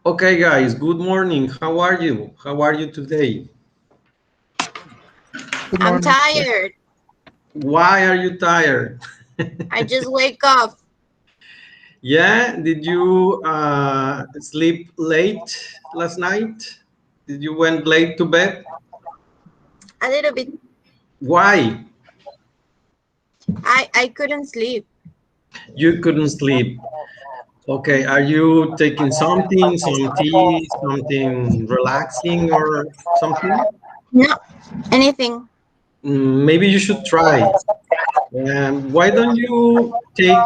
Okay, guys, good morning. How are you? How are you today? Good I'm morning, teacher. tired. Why are you tired? I just wake up Yeah, did you sleep late last night? Did you went late to bed? a little bit. Why? I couldn't sleep. You couldn't sleep. Okay, are you taking something, some tea, something relaxing or something? No, anything. Maybe you should try. Why don't you take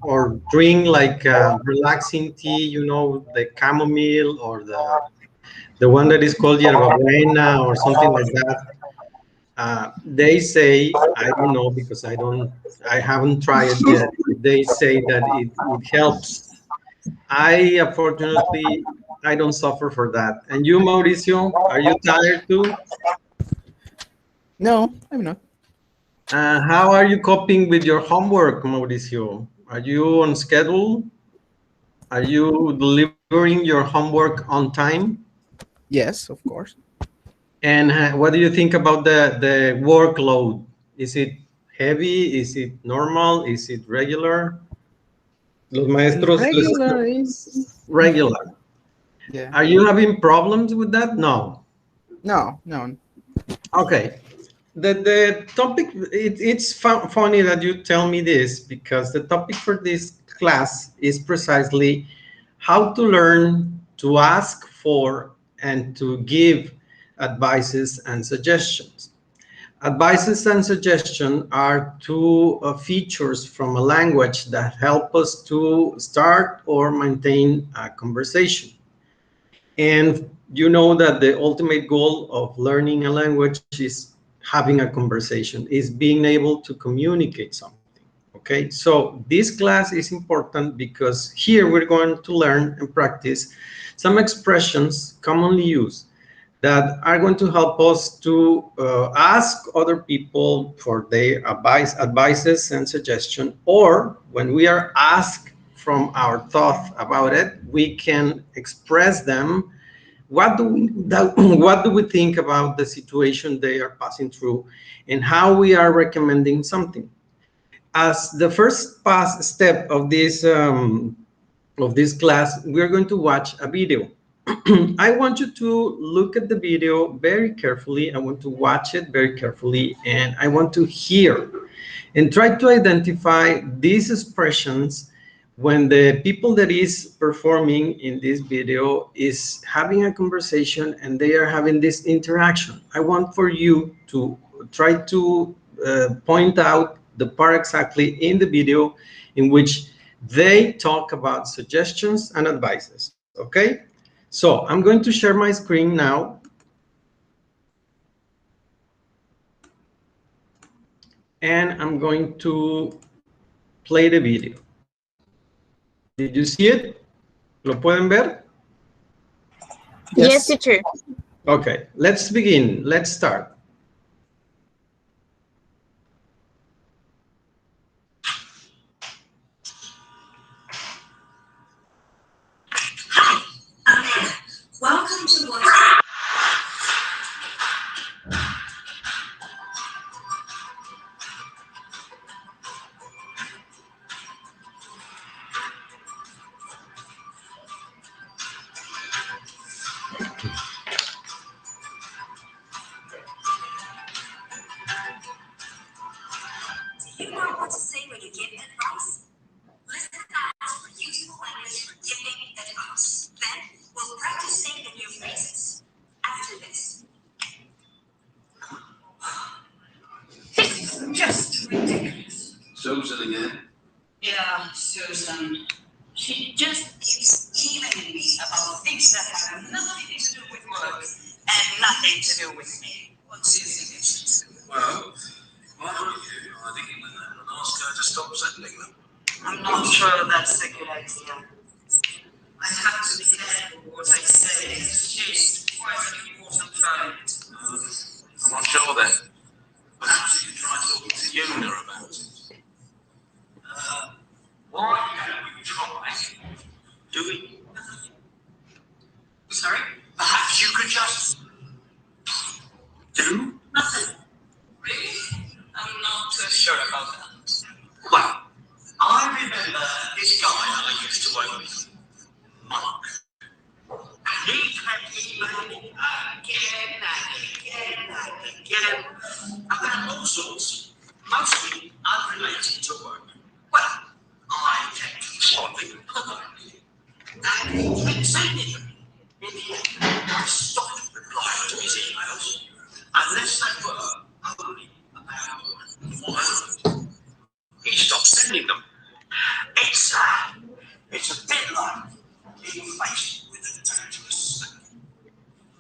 or drink like relaxing tea, the chamomile or the one that is called yerba buena or something like that. They say, I don't know because I haven't tried it yet. They say that it helps. Unfortunately, I don't suffer for that. And you, Mauricio, are you tired too? No, I'm not. How are you coping with your homework, Mauricio? Are you on schedule? Are you delivering your homework on time? Yes, of course. And what do you think about the workload? Is it heavy? Is it normal? Is it regular? Los maestros Regular is. regular. Yeah. Are you having problems with that? No. No, no. Okay. The topic, it's funny that you tell me this because the topic for this class is precisely how to learn to ask for and to give advices and suggestions. Advices and suggestion are two features from a language that help us to start or maintain a conversation. And you know that the ultimate goal of learning a language is having a conversation, is being able to communicate something. Okay, so this class is important because here we're going to learn and practice some expressions commonly used that are going to help us to ask other people for their advices and suggestion, or when we are asked from our thought about it, we can express them. What do we think about the situation they are passing through, and how we are recommending something? As the first step of this class, we're going to watch a video. I want you to look at the video very carefully. I want to watch it very carefully, and I want to hear and try to identify these expressions when the people that is performing in this video is having a conversation and they are having this interaction. I want for you to try to point out the part exactly in the video in which they talk about suggestions and advices. Okay, so I'm going to share my screen now, and I'm going to play the video. Did you see it? ¿Lo pueden ver? Yes, Yes. teacher. Okay, let's begin. Let's start. Welcome to what? Do you know what to say when you give advice? Listen out for useful language for giving advice. Then we'll practice saying the new phrases. After this. This is just ridiculous. Susan again? Yeah, Susan. She just keeps emailing me about things that have nothing to do with work and nothing to do with me. What's your suggestion? Well, why don't you argue with her and ask her to stop settling them? I'm not sure that's a good idea. I have to be careful what I say. She's quite an important client. I'm not sure then. Perhaps you can try talking to Yuna about it. Why don't we try doing nothing? working perfectly. And he kept sending them. In the end, I stopped replying to his emails unless they were only about 4 hours. He stopped sending them. It's a bit like being faced with a dangerous snake.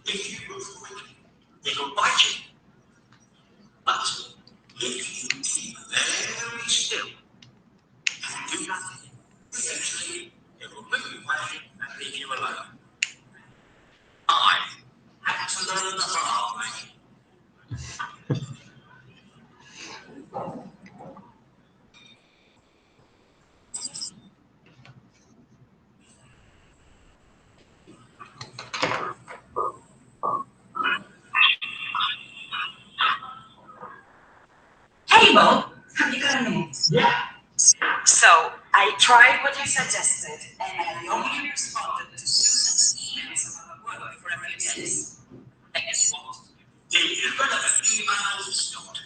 If you move quickly, it'll bite you. But if you keep very still and do nothing, eventually it will move away and leave you alone. I had to learn the hard way. Hey, Bob, have you got a minute? Yeah. So, I tried what you suggested, and I only responded to Susan's emails about work for a few days. And guess what? The irrelevant emails stopped.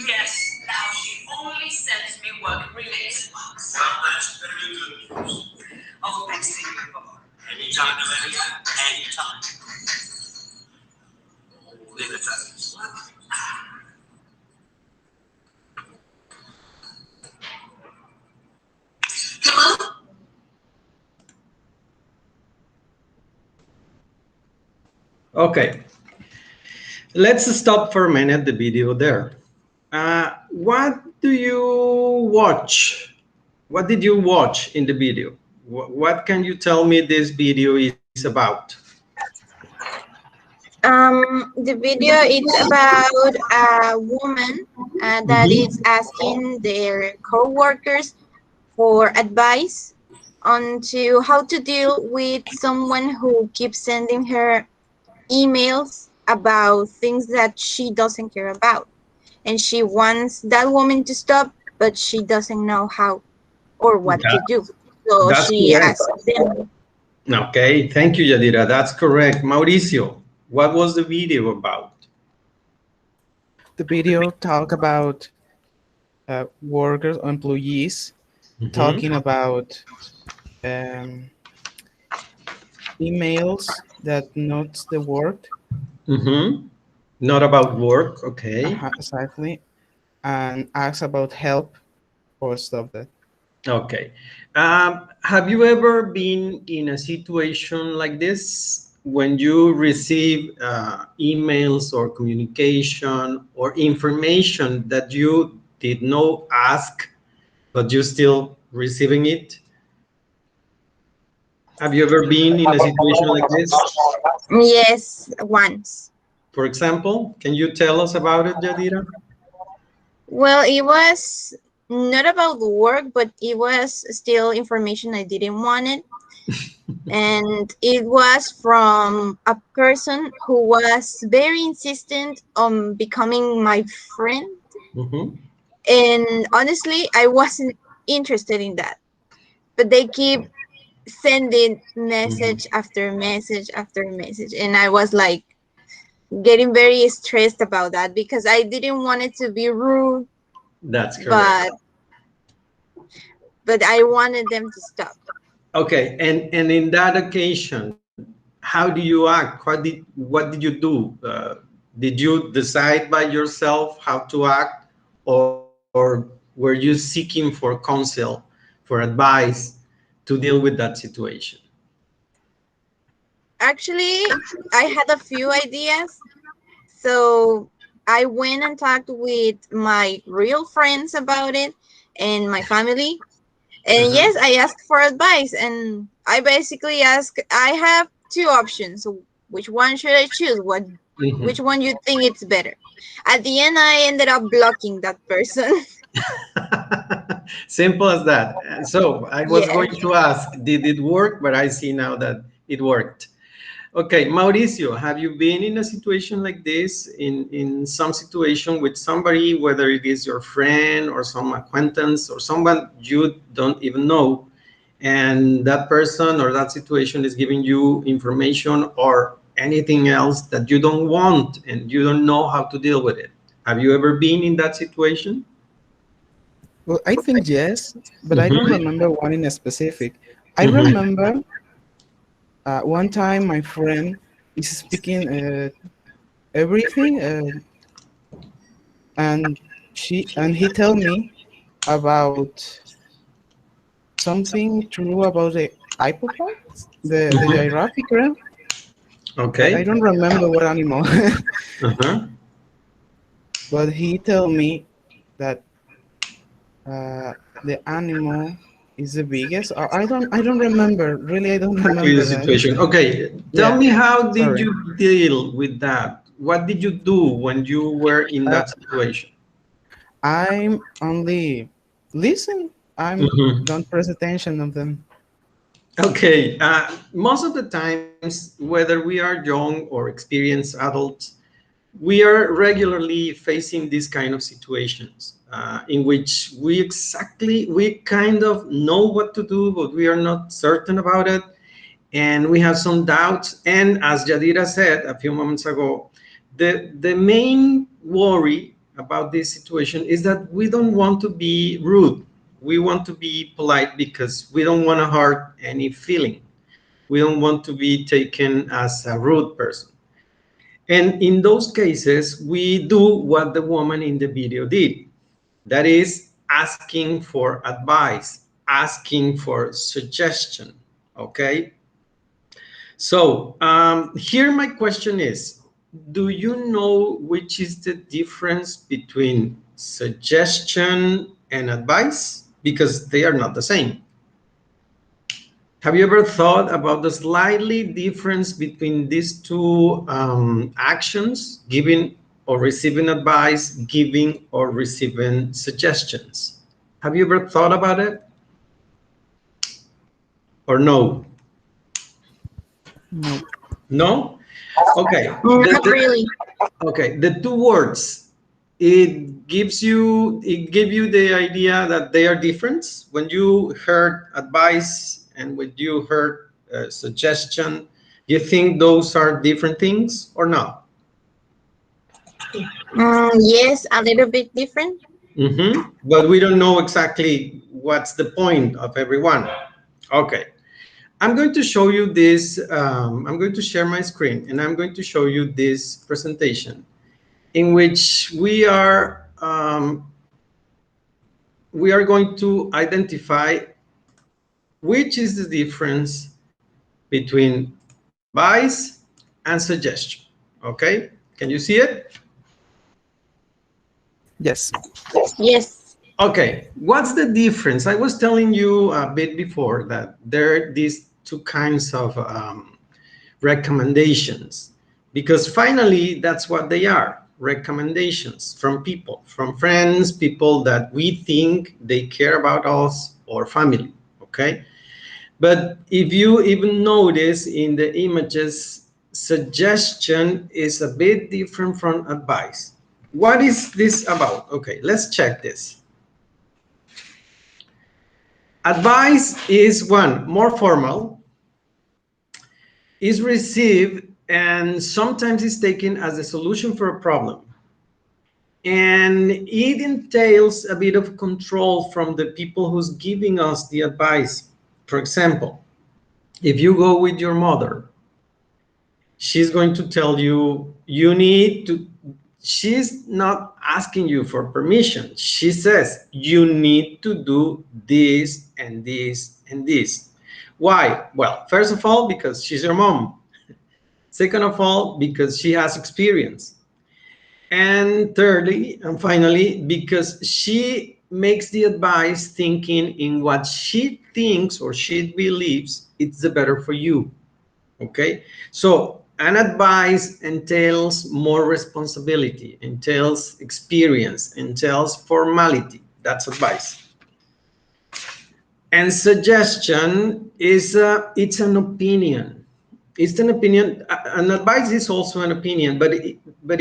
Yes, now she only sends me work-related ones. Well, that's very good news. Oh, thanks to you, Bob. Anytime, Amelia, anytime. All in the days. Okay, let's stop for a minute the video there. What do you watch? What did you watch in the video? What can you tell me this video is about? The video is about a woman that is asking their co-workers for advice on to how to deal with someone who keeps sending her emails about things that she doesn't care about, and she wants that woman to stop, but she doesn't know how or what to do, so That's she correct. asks them. Okay, thank you, Yadira. That's correct. Mauricio, what was the video about? The video talk about workers, employees talking about emails that not the work. Not about work, okay. Exactly, and ask about help or stuff that. Okay. Have you ever been in a situation like this when you receive emails or communication or information that you did not ask, but you still receiving it? Have you ever been in a situation like this? Yes, once. For example, can you tell us about it, Yadira? Well, it was not about work, but it was still information I didn't want it. And it was from a person who was very insistent on becoming my friend. And honestly, I wasn't interested in that. But they keep sending message after message after message. And I was like getting very stressed about that because I didn't want it to be rude. That's correct. But I wanted them to stop. Okay, and in that occasion, how do you act? What did you do? Did you decide by yourself how to act, or were you seeking for counsel, for advice to deal with that situation? Actually, I had a few ideas. So I went and talked with my real friends about it and my family. And yes, I asked for advice, and I basically asked, I have two options. Which one should I choose? Which one you think it's better? At the end, I ended up blocking that person. Simple as that. So I was going to ask, did it work? But I see now that it worked. Okay, Mauricio, have you been in a situation like this, in some situation with somebody, whether it is your friend or some acquaintance or someone you don't even know, and that person or that situation is giving you information or anything else that you don't want and you don't know how to deal with it? Have you ever been in that situation? Well, I think yes, but I don't remember one in a specific. I Mhm. remember one time my friend is speaking everything, and he told me about something true about the hippopotamus, the Mhm. giraffe crab. I Okay. don't remember what animal, Uh-huh. but he told me that uh, the animal is the biggest. I don't remember really. I don't Exactly the remember that. situation. Okay, tell Yeah, me, how did sorry. you deal with that? What did you do when you were in Uh, that situation? I'm only listen. I'm Mhm. don't press attention of them. Okay, most of the times, whether we are young or experienced adults, we are regularly facing these kind of situations in which we kind of know what to do, but we are not certain about it, and we have some doubts. And as Yadira said a few moments ago, the main worry about this situation is that we don't want to be rude. We want to be polite because we don't want to hurt any feeling. We don't want to be taken as a rude person. And in those cases, we do what the woman in the video did. That is asking for advice, asking for suggestion. Okay. So here my question is, do you know which is the difference between suggestion and advice? Because they are not the same. Have you ever thought about the slightly difference between these two actions, giving or receiving advice, giving or receiving suggestions? Have you ever thought about it or no? No. No? Okay. Not really. Okay. The two words, it give you the idea that they are different. When you heard advice and when you heard suggestion, you think those are different things or not? Yes, a little bit different. But we don't know exactly what's the point of everyone. Okay. I'm going to show you this. I'm going to share my screen and I'm going to show you this presentation in which we are going to identify which is the difference between advice and suggestion. Okay, can you see it? Yes. Yes. Okay, what's the difference? I was telling you a bit before that there are these two kinds of recommendations, because finally that's what they are, recommendations from people, from friends, people that we think they care about us, or family. Okay, but if you even notice in the images, suggestion is a bit different from advice. What is this about? Okay, let's check this. Advice is one, more formal, is received and sometimes is taken as a solution for a problem. And it entails a bit of control from the people who's giving us the advice. For example, if you go with your mother, she's going to tell you, you need to, she's not asking you for permission. She says, you need to do this and this and this. Why? Well, first of all, because she's your mom. Second of all, because she has experience. And thirdly, and finally, because she makes the advice thinking in what she thinks or she believes it's the better for you. Okay, so an advice entails more responsibility, entails experience, entails formality. That's advice. And suggestion is it's an opinion. It's an opinion. An advice is also an opinion, but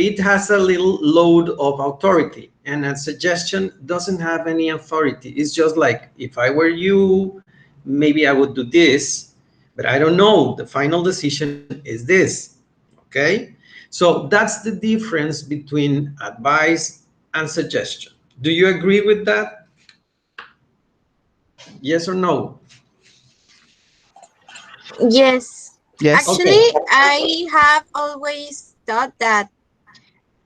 it has a little load of authority. And a suggestion doesn't have any authority. It's just like, if I were you, maybe I would do this, but I don't know. The final decision is this. Okay, so that's the difference between advice and suggestion. Do you agree with that? Yes or no? Yes. Yes. Actually, I have always thought that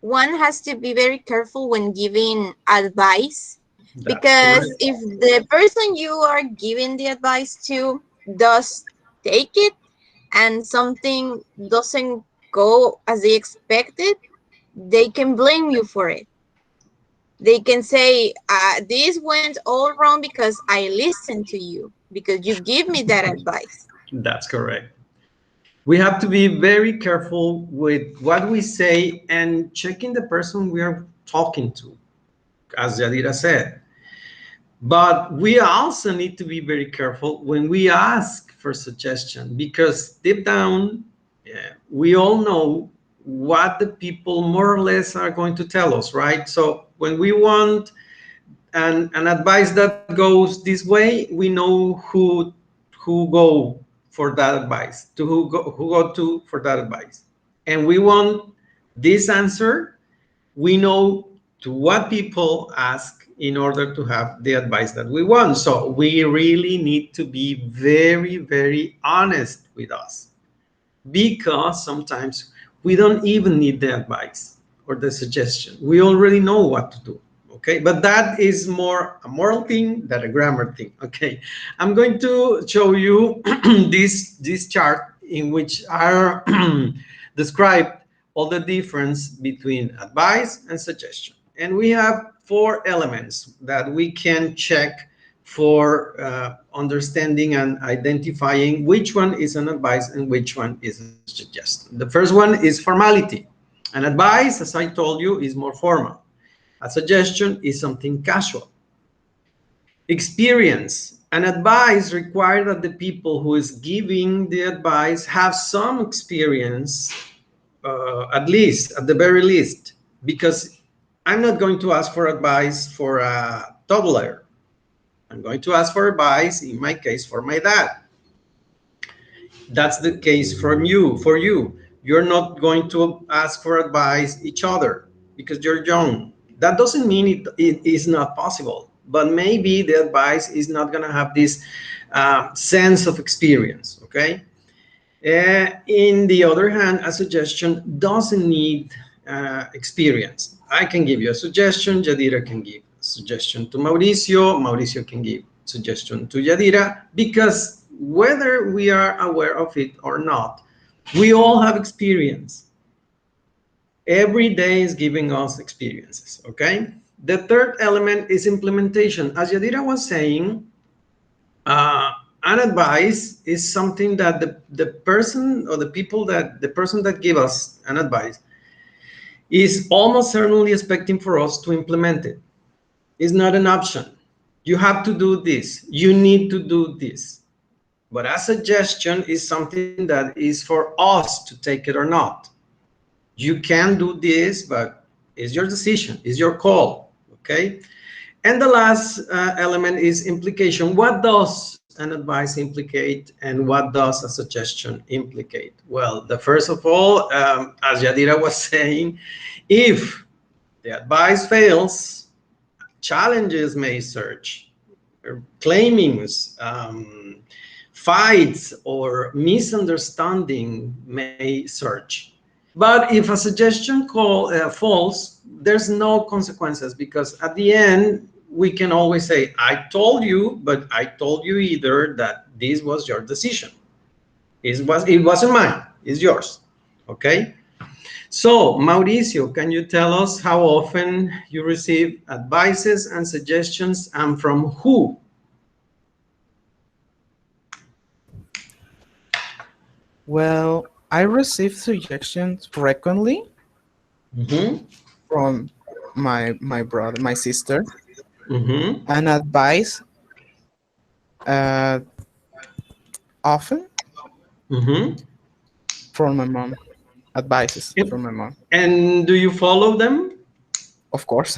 one has to be very careful when giving advice, That's because correct. if the person you are giving the advice to does take it and something doesn't go as they expected, they can blame you for it. They can say, this went all wrong because I listened to you, because you give me that advice. That's correct. We have to be very careful with what we say and checking the person we are talking to, as Yadira said. But we also need to be very careful when we ask for suggestion, because deep down, yeah, we all know what the people more or less are going to tell us, right? So when we want an advice that goes this way, we know who go for that advice, to who go to for that advice. And we want this answer, we know to what people ask in order to have the advice that we want. So we really need to be very, very honest with us, because sometimes we don't even need the advice or the suggestion. We already know what to do. Okay, but that is more a moral thing than a grammar thing. Okay, I'm going to show you this chart in which are described all the difference between advice and suggestion. And we have four elements that we can check for understanding and identifying which one is an advice and which one is a suggestion. The first one is formality. An advice, as I told you, is more formal. A suggestion is something casual. Experience. An advice requires that the people who is giving the advice have some experience, at least, at the very least, because I'm not going to ask for advice for a toddler. I'm going to ask for advice, in my case, for my dad. That's the case for you. You're not going to ask for advice each other because you're young. That doesn't mean it is not possible, but maybe the advice is not going to have this sense of experience, okay? In the other hand, a suggestion doesn't need experience. I can give you a suggestion, Yadira can give a suggestion to Mauricio, Mauricio can give suggestion to Yadira, because whether we are aware of it or not, we all have experience. Every day is giving us experiences, okay? The third element is implementation. As Yadira was saying, uh, an advice is something that the person or the people that the person that give us an advice is almost certainly expecting for us to implement it. It's not an option. You have to do this. You need to do this. But a suggestion is something that is for us to take it or not. You can do this, but it's your decision, it's your call, okay? And the last element is implication. What does an advice implicate and what does a suggestion implicate? Well, the first of all, as Yadira was saying, if the advice fails, challenges may surge, claimings, fights, or misunderstanding may surge. But if a suggestion call falls, there's no consequences, because at the end we can always say, I told you, but I told you either that this was your decision. It wasn't mine, it's yours. Okay? So, Mauricio, can you tell us how often you receive advices and suggestions, and from who? Well, I receive suggestions frequently Mm-hmm. from my brother, my sister, Mm-hmm. and advice uh, often Mm-hmm. from my mom. Advices from my mom, And do you follow them? of course.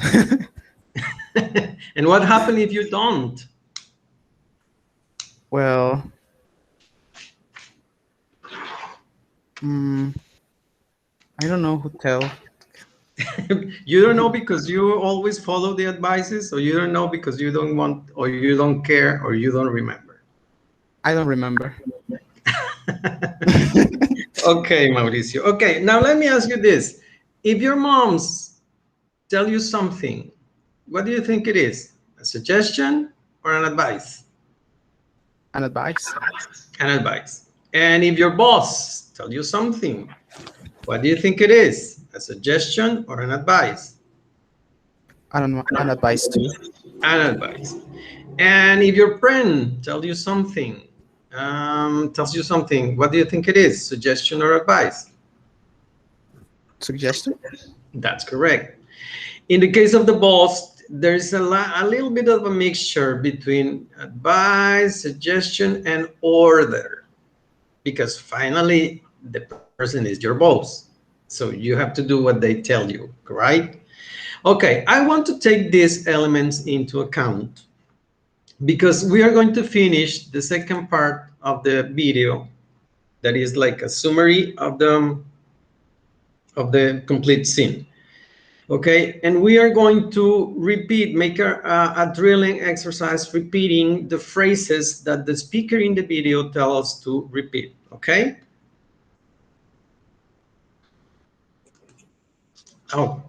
And what happens if you don't? Well, I don't know who tell. You don't know because you always follow the advices, or you don't know because you don't want, or you don't care, or you don't remember? I don't remember. Okay, Mauricio. Okay, now let me ask you this. If your moms tell you something, what do you think it is? A suggestion or an advice? An advice. An advice. And if your boss tell you something, what do you think it is? A suggestion or an advice? An advice too. An advice. And if your friend tells you something, what do you think it is? Suggestion or advice? Suggestion. That's correct. In the case of the boss, there's a little bit of a mixture between advice, suggestion, and order, because finally the person is your boss. So you have to do what they tell you, right? Okay, I want to take these elements into account because we are going to finish the second part of the video that is like a summary of the complete scene. Okay, and we are going to repeat, make a drilling exercise, repeating the phrases that the speaker in the video tells us to repeat. Okay. Oh,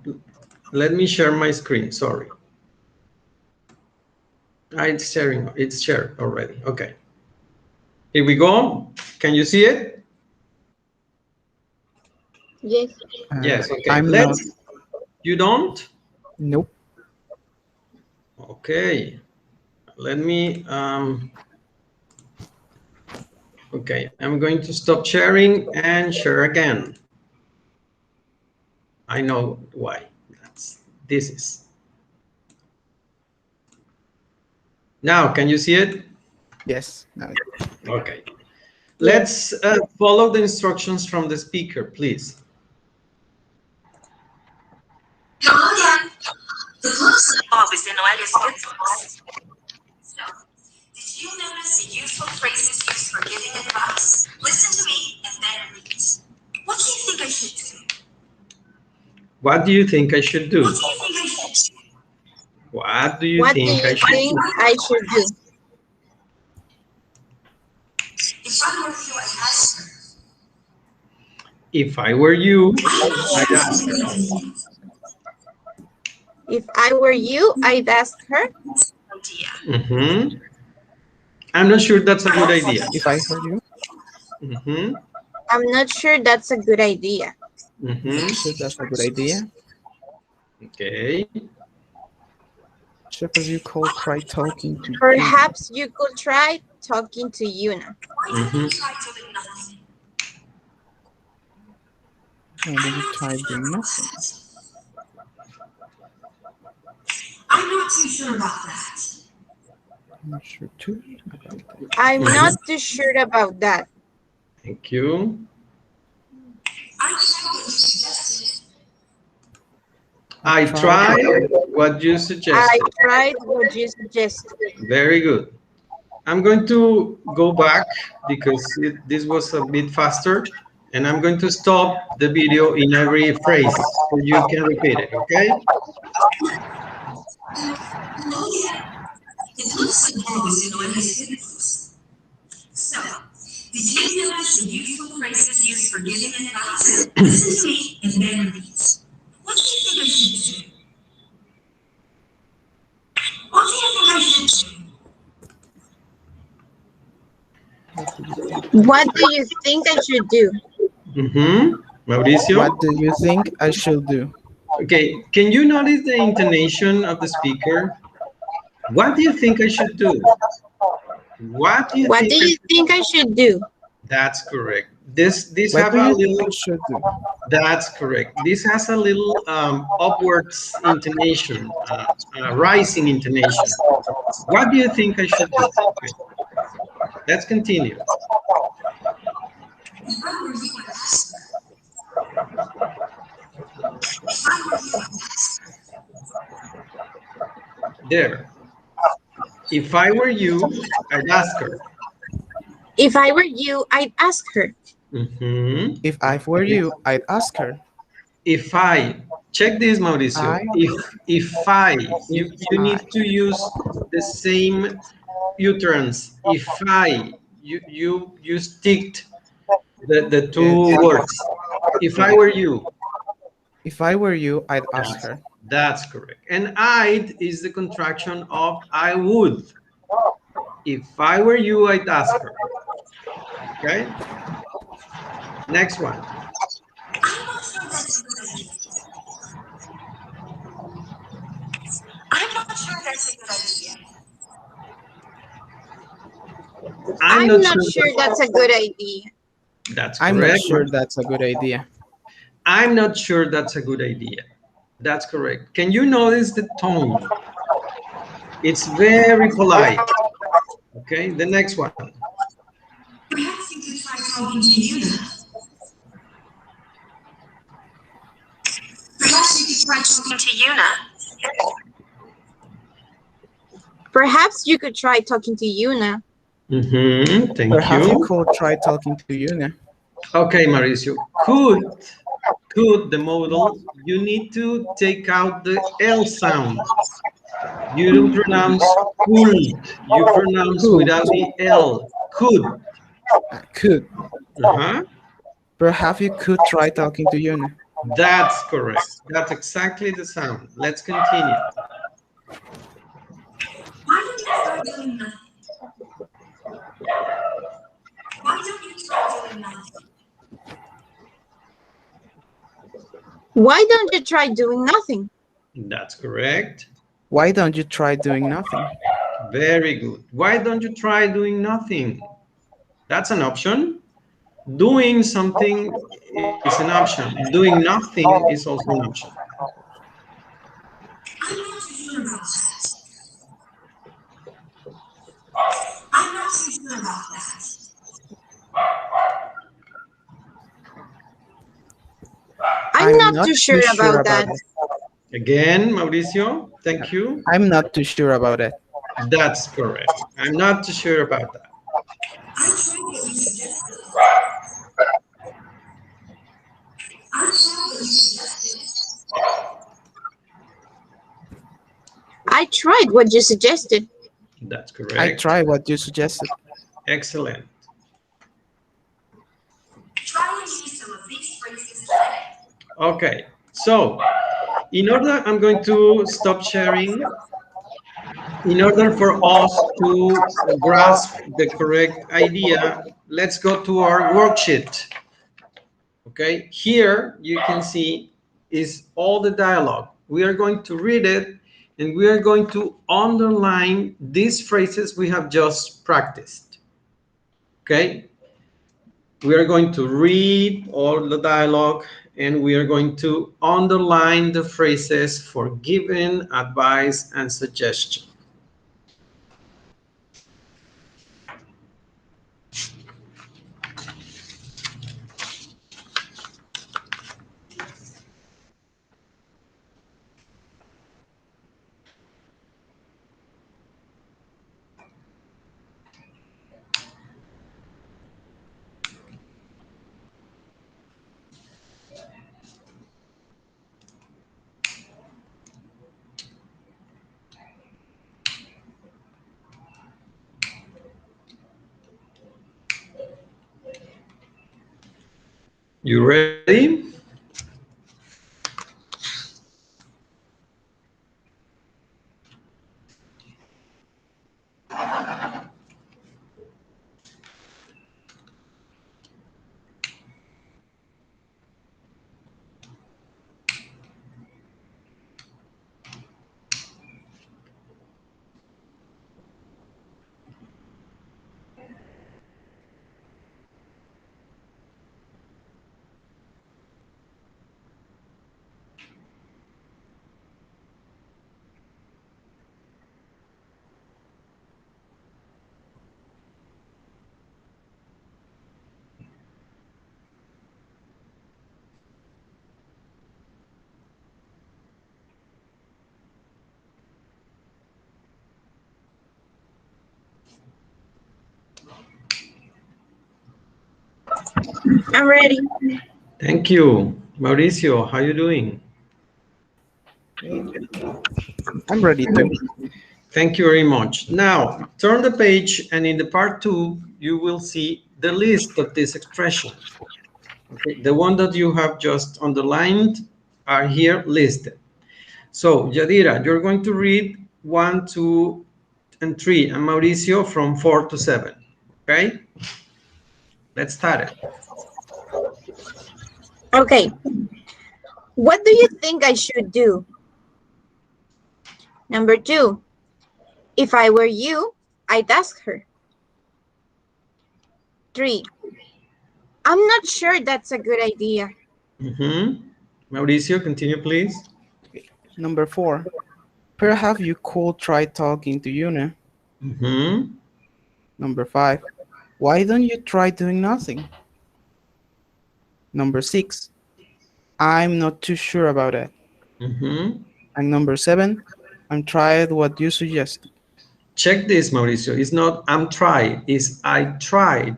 let me share my screen. Sorry. It's sharing. It's shared already. Okay. Here we go. Can you see it? Yes. Yes. Okay. I'm Let's. not. You don't? Nope. Okay. Let me. Okay. I'm going to stop sharing and share again. I know why. This is. Now, can you see it? Yes. No. Okay. Let's follow the instructions from the speaker, please. Hello again. The close-up Bob is in Noelia's gift box. So, did you notice the useful phrases used for giving advice? Listen to me and then repeat. What do you think I should do? What do you think I should do? What do you think I should do? What do you What do think you I should think do? I should do? If I were you, I'd ask her. If I were you, I'd ask her. If I were you, I'd ask her. Idea. I'm not sure that's a good idea. If I heard you, I'm not sure that's a good idea. sure that's a good idea. Okay. Shepard, you could try talking to. Perhaps you could try talking to Yuna. Why don't you try doing nothing? And then you try doing nothing. I'm not too sure about that. I'm not sure too about that. I'm not too sure about that. Thank you. I tried what you suggested. I tried what you I suggested. tried what you suggested. Very good. I'm going to go back because this was a bit faster, and I'm going to stop the video in every phrase so you can repeat it, okay? Oh, yeah. It looks like Bob is in Noelia's gift box. So, did you notice the useful phrases used for giving advice? Listen to me and then repeat. What do you think I should do? What do you think I should do? What do you think I should do? Mauricio? What do you think I should do? Okay, can you notice the intonation of the speaker? What do you think I should do? What do you What think? do you think I should do? That's correct. This What have do a you think little. I should do? That's correct. This has a little upwards intonation, rising intonation. What do you think I should do? Okay. Let's continue. If I were you, I'd ask her. If I were you, I'd ask her. There. If I were you, I'd ask her. If I were you, I'd ask her. If I were you, I'd ask her. If I, check this, Mauricio. If I, you need to use the same utterance. If I, you stick The two words. If I were you. If I were you, I'd ask her. That's correct. And I'd is the contraction of I would. If I were you, I'd ask her. Okay. Next one. I'm not sure that's a good idea. I'm not sure that's a good idea. That's correct. I'm not sure that's a good idea. I'm not sure that's a good idea. That's correct. Can you notice the tone? It's very polite. Okay, the next one. Perhaps you could try talking to Yuna. Perhaps you could try talking to Yuna. Perhaps you could try talking to Yuna. Thank Perhaps you. you could try talking to Yuna. Okay, Mauricio. Could the modal, you need to take out the L sound. You don't pronounce could. You pronounce without the L. Could. Could. Uh-huh. Perhaps you could try talking to Yuna. That's correct. That's exactly the sound. Let's continue. Why don't you try doing nothing? Why don't you try doing nothing? Why don't you try doing nothing? That's correct. Why don't you try doing nothing? Very good. Why don't you try doing nothing? That's an option. Doing something is an option. Doing nothing is also an option. I'm not too sure about that. I'm not too sure about that. I'm not too sure about that. Again, Mauricio, thank you. I'm not too sure about it. That's correct. I'm not too sure about that. I tried what you suggested. I tried what you suggested. That's I correct. tried what you suggested. Excellent. Try and use some of these phrases today. Okay, so in order, I'm going to stop sharing. In order for us to grasp the correct idea, let's go to our worksheet. Okay, here you can see is all the dialogue. We are going to read it and we are going to underline these phrases we have just practiced. Okay, we are going to read all the dialogue and we are going to underline the phrases for given, advice, and suggestion. You ready? I'm ready. Thank you. Mauricio, how are you doing? I'm ready to. Thank you very much. Now, turn the page and in the part 2, you will see the list of this expression. Okay, the one that you have just underlined are here listed. So Yadira, you're going to read 1, 2, and 3, and Mauricio from 4 to 7. Okay, let's start it. Okay. What do you think I should do? Number 2. If I were you, I'd ask her. 3. I'm not sure that's a good idea. Mauricio, continue, please. Number 4. Perhaps you could try talking to Yuna. Number 5. Why don't you try doing nothing? Number 6. I'm not too sure about it. And number 7. I'm tried what you suggested. Check this, Mauricio. It's not I'm tried, it's I tried.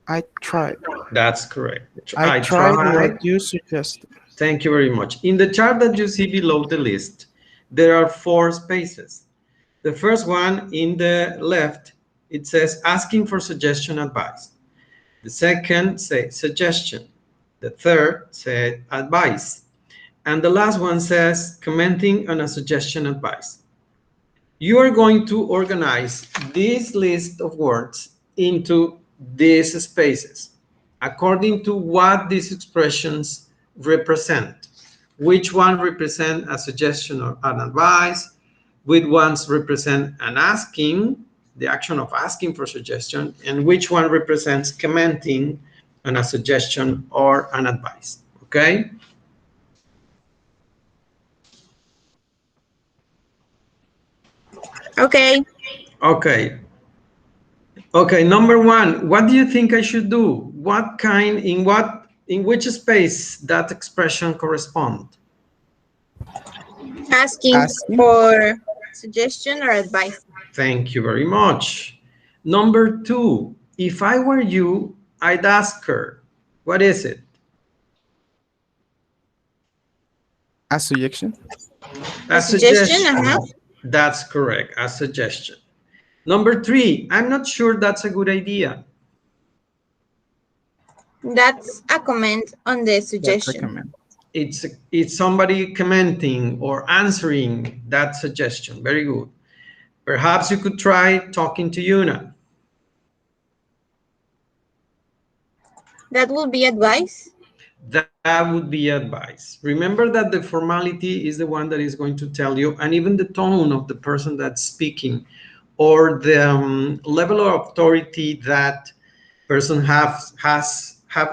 I tried. That's correct. I tried what you suggested. Thank you very much. In the chart that you see below the list, there are 4 spaces. The first one in the left, it says asking for suggestion advice. The second says suggestion. The third says advice. And the last one says commenting on a suggestion advice. You are going to organize this list of words into these spaces according to what these expressions represent. Which one represent a suggestion or an advice, which ones represent an asking, the action of asking for suggestion, and which one represents commenting on a suggestion or an advice. Okay? Okay. Okay. Okay, number 1, what do you think I should do? What kind, in which space that expression correspond? Asking for suggestion or advice. Thank you very much. Number 2, if I were you, I'd ask her. What is it? A suggestion? A suggestion. That's correct, a suggestion. Number 3, I'm not sure that's a good idea. That's a comment on the suggestion. It's somebody commenting or answering that suggestion. Very good. Perhaps you could try talking to Yuna. That would be advice? That would be advice. Remember that the formality is the one that is going to tell you, and even the tone of the person that's speaking, or the level of authority that person have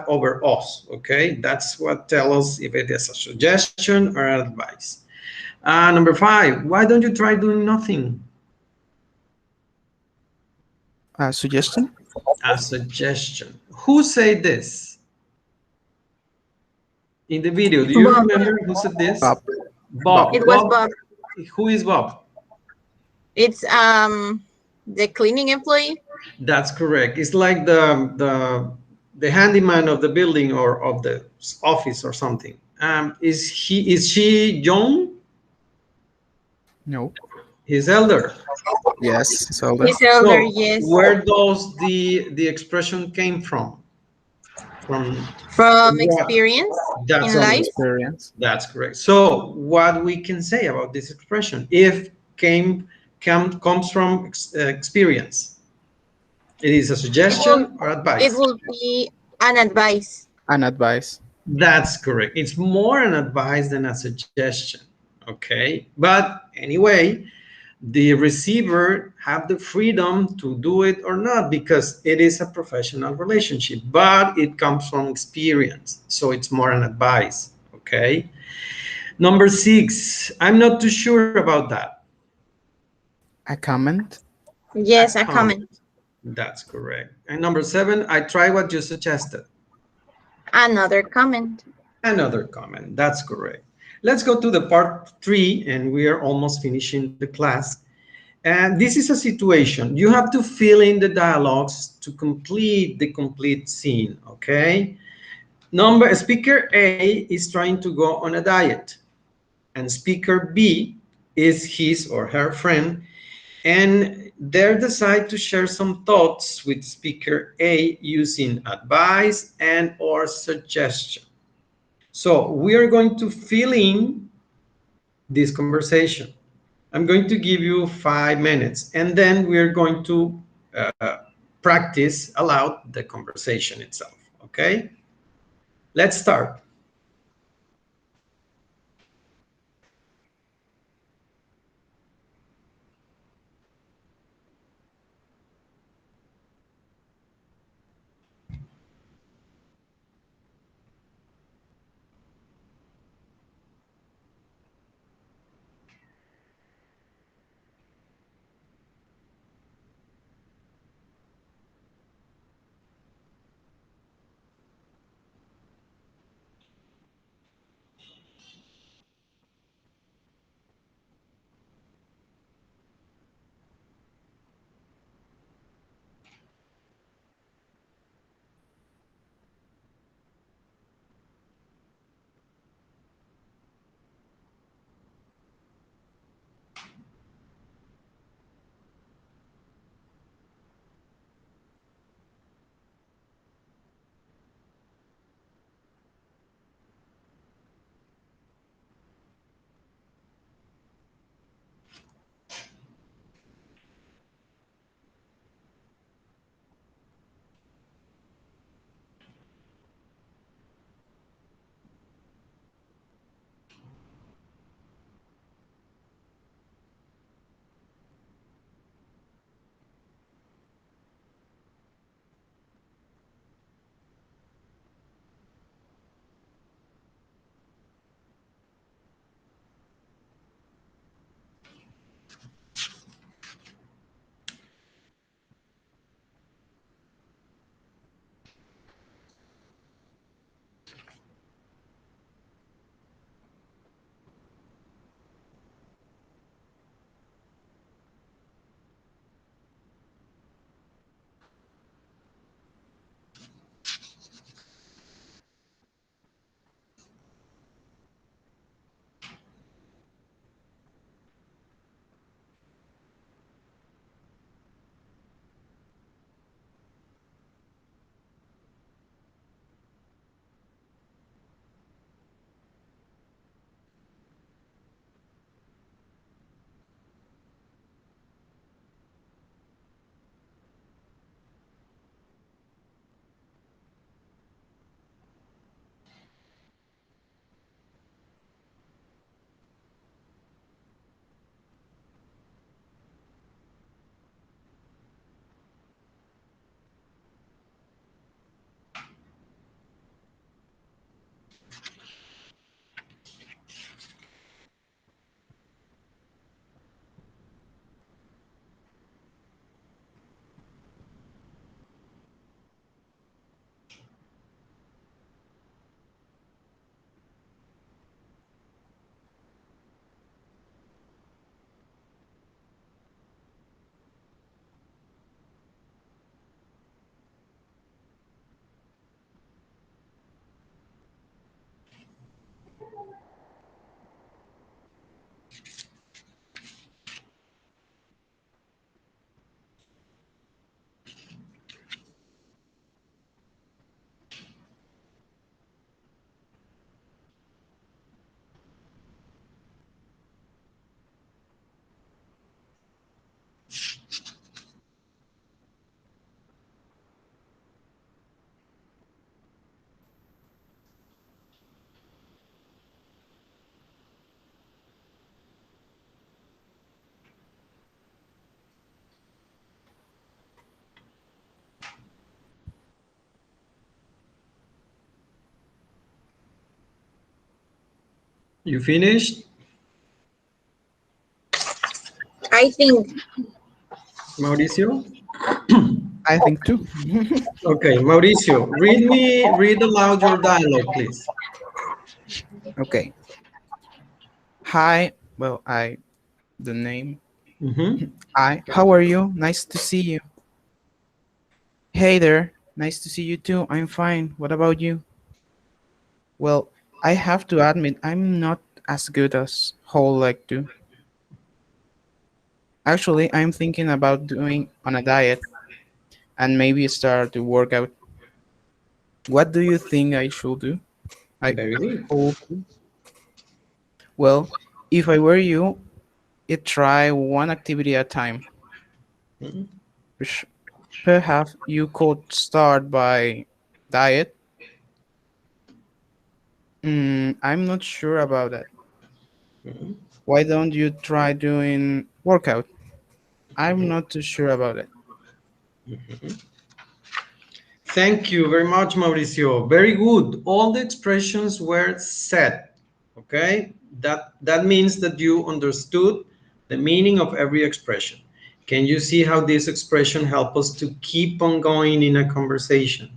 over us. Okay, that's what tells us if it is a suggestion or advice. Number 5, why don't you try doing nothing? A suggestion? A suggestion. Who said this in the video? Do you remember who said this? Bob. It was Bob. Who is Bob? It's the cleaning employee. That's correct. It's like the handyman of the building or of the office or something. Is she young? No. He's elder. Yes, he's elder. He's elder, So yes. where does the expression came from? From experience in life. Experience. That's correct. So what we can say about this expression, if comes from experience, it is a suggestion or advice. It will be an advice. An advice. That's correct. It's more an advice than a suggestion. Okay, but anyway, the receiver have the freedom to do it or not because it is a professional relationship, but it comes from experience, so it's more an advice. Okay. Number 6, I'm not too sure about that. A comment? Yes, a comment. That's correct. And number 7, I try what you suggested. Another comment. Another comment. That's correct. Let's go to the part 3, and we are almost finishing the class. And this is a situation. You have to fill in the dialogues to complete the complete scene, okay? Speaker A is trying to go on a diet, and speaker B is his or her friend, and They decide to share some thoughts with speaker A using advice and or suggestion. So we are going to fill in this conversation. I'm going to give you 5 minutes, and then we're going to practice aloud the conversation itself, okay? Let's start. You finished? I think. Mauricio? I think too. Okay, Mauricio, read aloud your dialogue, please. Okay. Hi. Well, the name. Mhm. Hi. How are you? Nice to see you. Hey there. Nice to see you too. I'm fine. What about you? Well, I have to admit, I'm not as good as whole like to. Actually, I'm thinking about doing on a diet and maybe start to work out. What do you think I should do? I Very good. hope. Well, if I were you, it try one activity at a time. Mhm. Persh- Perhaps you could start by diet. I'm not sure about that. Mhm. Why don't you try doing workout? I'm not too sure about it. Thank you very much, Mauricio. Very good. All the expressions were said. Okay, that means that you understood the meaning of every expression. Can you see how this expression help us to keep on going in a conversation?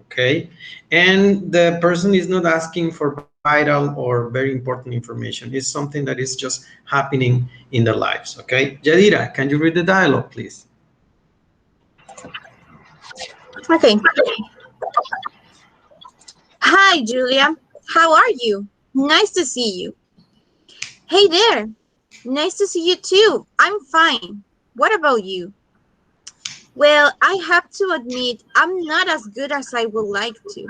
Okay, and the person is not asking for vital or very important information. It's something that is just happening in their lives. Okay, Yadira, can you read the dialogue, please? Okay. Hi, Julia. How are you? Nice to see you. Hey there. Nice to see you too. I'm fine. What about you? Well, I have to admit, I'm not as good as I would like to.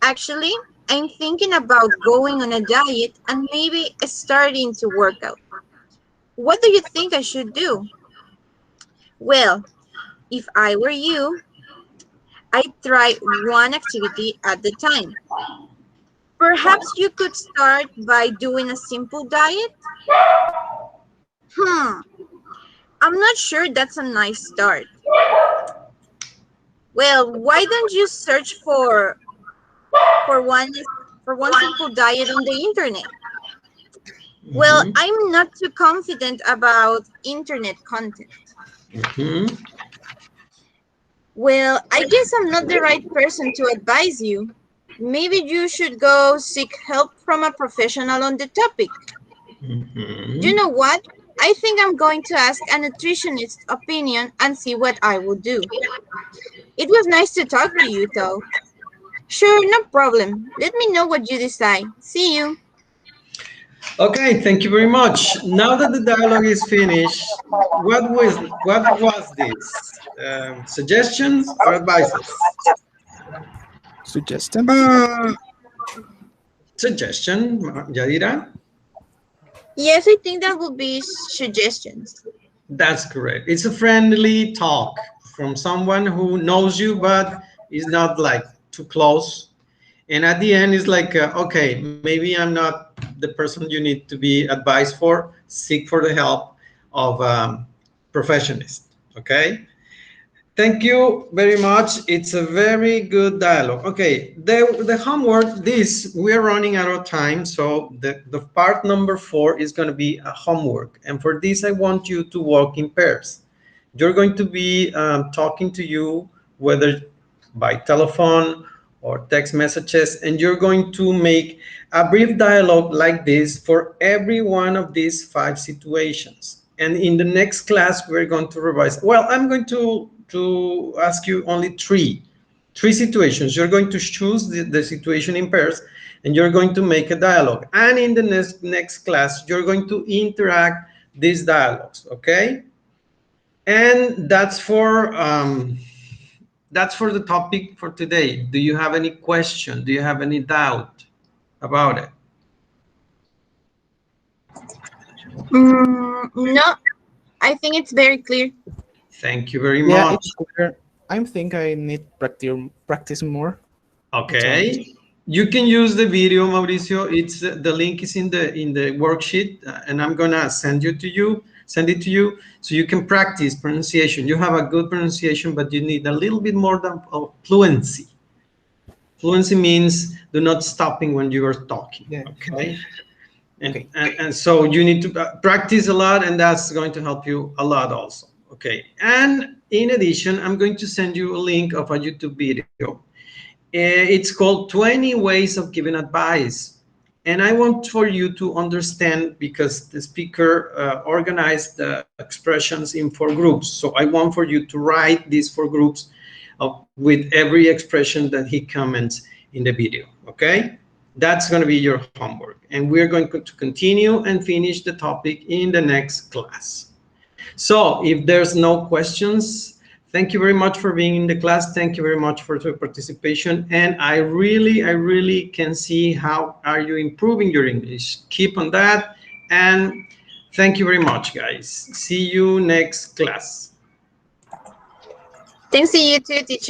Actually, I'm thinking about going on a diet and maybe starting to work out. What do you think I should do? Well, if I were you, I'd try one activity at the time. Perhaps you could start by doing a simple diet? Hmm, I'm not sure that's a nice start. Well, why don't you search for one for one simple diet on the internet? Well, Mhm. I'm not too confident about internet content. Mhm. Well, I guess I'm not the right person to advise you. Maybe you should go seek help from a professional on the topic. You Mhm. know what? I think I'm going to ask a nutritionist's opinion and see what I will do. It was nice to talk to you, though. Sure, no problem. Let me know what you decide. See you. Okay, thank you very much. Now that the dialogue is finished, what was this? Suggestions or advices? Suggestions? Hmm. Suggestion, Yadira? Yes, I think that would be suggestions. That's correct. It's a friendly talk from someone who knows you, but is not like too close. And at the end, it's like, okay, maybe I'm not the person you need to be advised for. Seek for the help of professionist. Okay. Thank you very much. It's a very good dialogue. Okay, the homework, this, we're running out of time. So the part number 4 is going to be a homework. And for this, I want you to work in pairs. You're going to be talking to you, whether by telephone or text messages, and you're going to make a brief dialogue like this for every one of these 5 situations. And in the next class, we're going to revise. Well, I'm going to ask you only three situations. You're going to choose the situation in pairs, and you're going to make a dialogue. And in the next class, you're going to interact these dialogues. Okay? And that's for the topic for today. Do you have any question? Do you have any doubt about it? No, I think it's very clear. Thank you very Yeah, much. it's clear. I think I need practice more. That's all. Okay. You can use the video, Mauricio. It's the link is in the worksheet, and I'm gonna send it to you, so you can practice pronunciation. You have a good pronunciation, but you need a little bit more than of fluency. Fluency means do not stopping when you are talking. Yeah. Okay. and Okay. and, and so you need to practice a lot, and that's going to help you a lot also. Okay, and in addition, I'm going to send you a link of a YouTube video. It's called 20 ways of giving advice, and I want for you to understand, because the speaker organized the expressions in 4 groups, so I want for you to write these 4 groups with every expression that he comments in the video. Okay, that's going to be your homework, and we're going to continue and finish the topic in the next class. So if there's no questions, thank you very much for being in the class. Thank you very much for your participation. And I really can see how are you improving your English. Keep on that. And thank you very much, guys. See you next class. Thanks to you too, teacher.